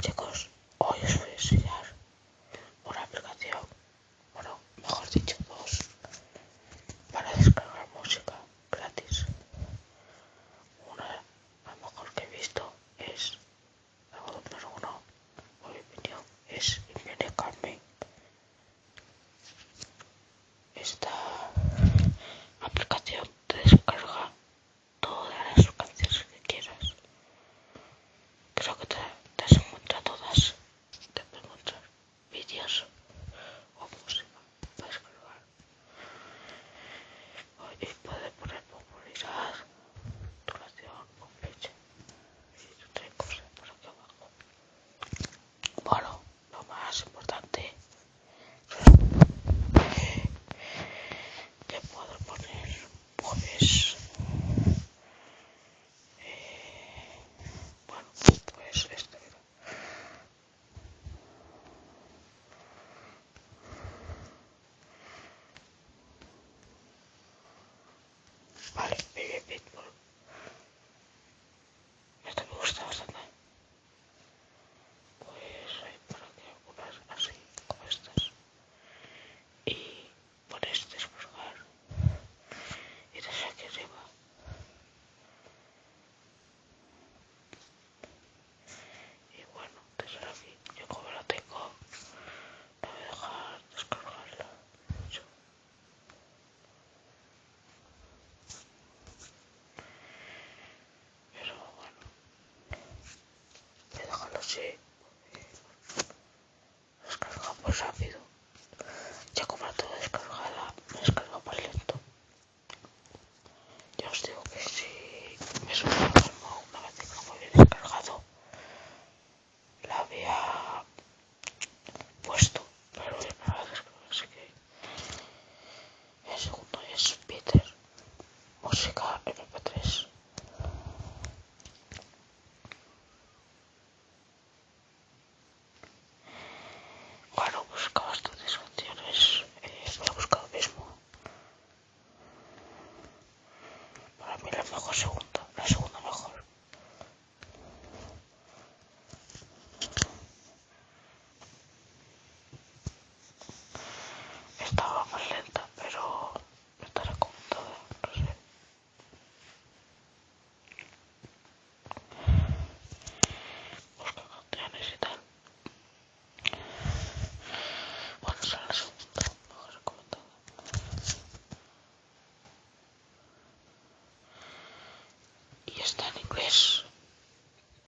Chicos, hoy os voy a enseñar una aplicación, bueno, mejor dicho dos, para descargar música gratis. Una, la mejor que he visto es, la número uno, por mi opinión, es Infinite Calming. Esta aplicación te descarga todas las canciones que quieras. Creo que te has encontrado todas. Te puedes encontrar vídeos o música para descargar. Y puedes poner popularidad, duración, con fecha y otra cosa por aquí abajo. Bueno, lo más importante que puedo poner pues bueno, pues esto era. Vale, Baby Pitbull. Esto me gusta bastante. Pues hay por aquí algunas así como estas. Y pones descargar y desde aquí arriba. Y bueno, desde aquí, yo como la tengo, no voy a dejar descargarla mucho. Pero bueno, voy a dejarlo así.